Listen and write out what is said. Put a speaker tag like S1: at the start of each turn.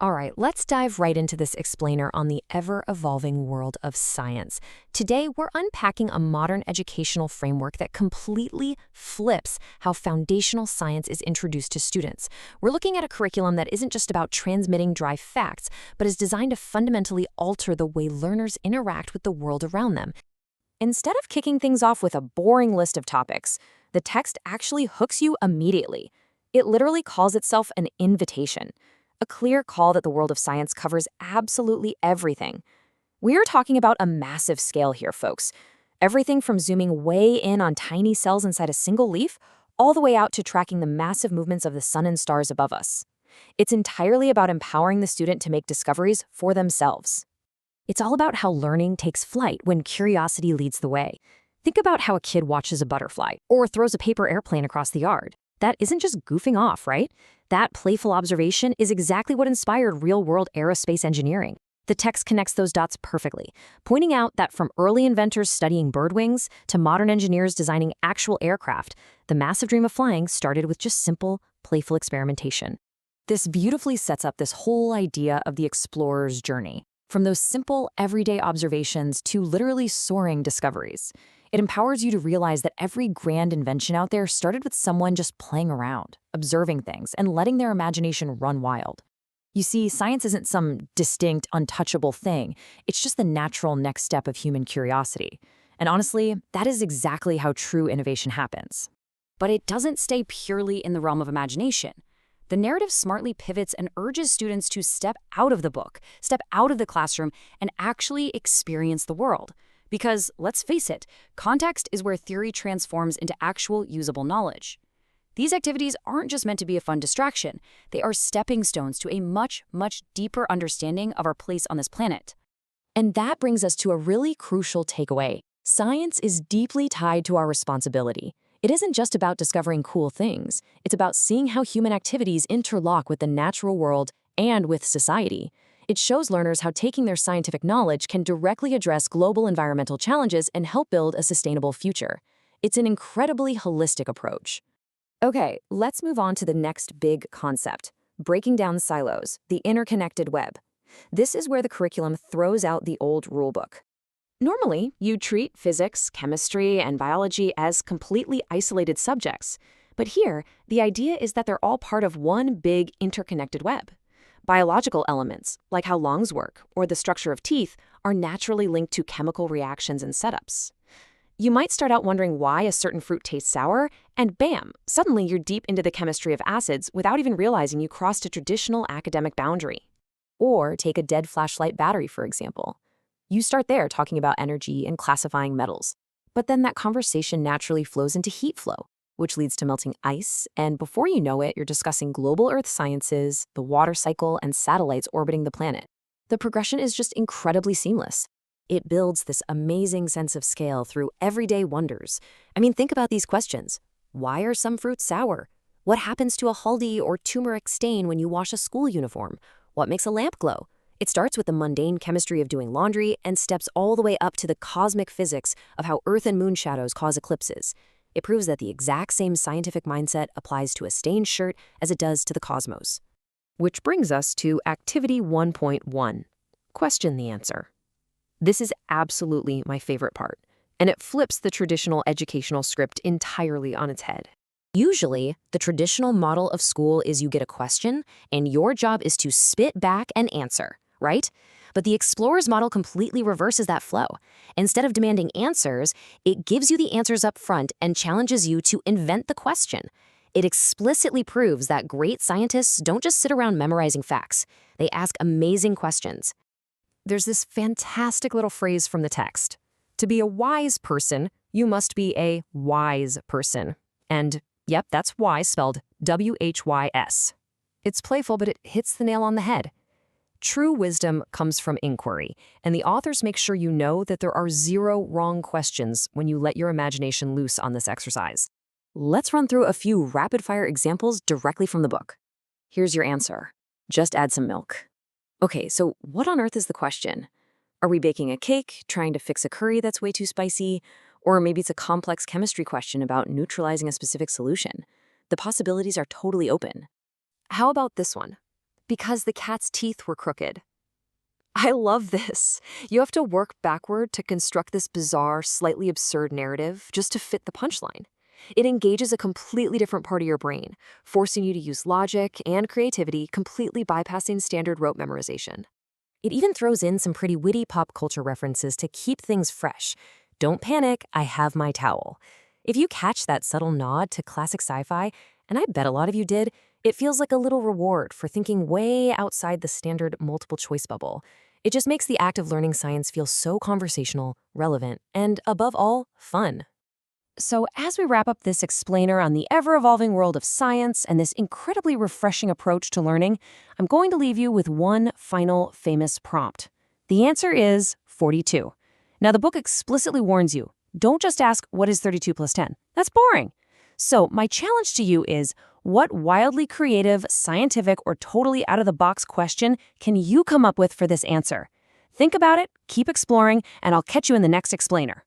S1: All right, let's dive right into this explainer on the ever-evolving world of science. Today, we're unpacking a modern educational framework that completely flips how foundational science is introduced to students. We're looking at a curriculum that isn't just about transmitting dry facts, but is designed to fundamentally alter the way learners interact with the world around them. Instead of kicking things off with a boring list of topics, the text actually hooks you immediately. It literally calls itself an invitation, a clear call that the world of science covers absolutely everything. We are talking about a massive scale here, folks. Everything from zooming way in on tiny cells inside a single leaf, all the way out to tracking the massive movements of the sun and stars above us. It's entirely about empowering the student to make discoveries for themselves. It's all about how learning takes flight when curiosity leads the way. Think about how a kid watches a butterfly or throws a paper airplane across the yard. That isn't just goofing off, right? That playful observation is exactly what inspired real-world aerospace engineering. The text connects those dots perfectly, pointing out that from early inventors studying bird wings to modern engineers designing actual aircraft, the massive dream of flying started with just simple, playful experimentation. This beautifully sets up this whole idea of the explorer's journey, from those simple, everyday observations to literally soaring discoveries. It empowers you to realize that every grand invention out there started with someone just playing around, observing things, and letting their imagination run wild. You see, science isn't some distinct, untouchable thing. It's just the natural next step of human curiosity. And honestly, that is exactly how true innovation happens. But it doesn't stay purely in the realm of imagination. The narrative smartly pivots and urges students to step out of the book, step out of the classroom, and actually experience the world. Because, let's face it, context is where theory transforms into actual usable knowledge. These activities aren't just meant to be a fun distraction. They are stepping stones to a much, much deeper understanding of our place on this planet. And that brings us to a really crucial takeaway. Science is deeply tied to our responsibility. It isn't just about discovering cool things. It's about seeing how human activities interlock with the natural world and with society. It shows learners how taking their scientific knowledge can directly address global environmental challenges and help build a sustainable future. It's an incredibly holistic approach. Okay, let's move on to the next big concept, breaking down silos, the interconnected web. This is where the curriculum throws out the old rulebook. Normally, you treat physics, chemistry, and biology as completely isolated subjects. But here, the idea is that they're all part of one big interconnected web. Biological elements, like how lungs work or the structure of teeth, are naturally linked to chemical reactions and setups. You might start out wondering why a certain fruit tastes sour, and bam, suddenly you're deep into the chemistry of acids without even realizing you crossed a traditional academic boundary. Or take a dead flashlight battery, for example. You start there talking about energy and classifying metals. But then that conversation naturally flows into heat flow, which leads to melting ice, and before you know it, you're discussing global Earth sciences, the water cycle, and satellites orbiting the planet. The progression is just incredibly seamless. It builds this amazing sense of scale through everyday wonders. I mean, think about these questions. Why are some fruits sour? What happens to a Haldi or turmeric stain when you wash a school uniform? What makes a lamp glow? It starts with the mundane chemistry of doing laundry and steps all the way up to the cosmic physics of how Earth and moon shadows cause eclipses. It proves that the exact same scientific mindset applies to a stained shirt as it does to the cosmos. Which brings us to Activity 1.1. Question the answer. This is absolutely my favorite part, and it flips the traditional educational script entirely on its head. Usually, the traditional model of school is you get a question, and your job is to spit back an answer, right? But the Explorer's model completely reverses that flow. Instead of demanding answers, it gives you the answers up front and challenges you to invent the question. It explicitly proves that great scientists don't just sit around memorizing facts. They ask amazing questions. There's this fantastic little phrase from the text. To be a wise person, you must be a wise person. And, yep, that's wise spelled W-H-Y-S. It's playful, but it hits the nail on the head. True wisdom comes from inquiry, and the authors make sure you know that there are zero wrong questions when you let your imagination loose on this exercise. Let's run through a few rapid-fire examples directly from the book. Here's your answer. Just add some milk. Okay, so what on earth is the question? Are we baking a cake, trying to fix a curry that's way too spicy? Or maybe it's a complex chemistry question about neutralizing a specific solution. The possibilities are totally open. How about this one? Because the cat's teeth were crooked. I love this. You have to work backward to construct this bizarre, slightly absurd narrative just to fit the punchline. It engages a completely different part of your brain, forcing you to use logic and creativity, completely bypassing standard rote memorization. It even throws in some pretty witty pop culture references to keep things fresh. Don't panic, I have my towel. If you catch that subtle nod to classic sci-fi, and I bet a lot of you did, it feels like a little reward for thinking way outside the standard multiple choice bubble. It just makes the act of learning science feel so conversational, relevant, and above all, fun. So, as we wrap up this explainer on the ever-evolving world of science and this incredibly refreshing approach to learning, I'm going to leave you with one final famous prompt. The answer is 42. Now, the book explicitly warns you, don't just ask, what is 32 plus 10? That's boring. So, my challenge to you is, what wildly creative, scientific, or totally out-of-the-box question can you come up with for this answer? Think about it, keep exploring, and I'll catch you in the next explainer.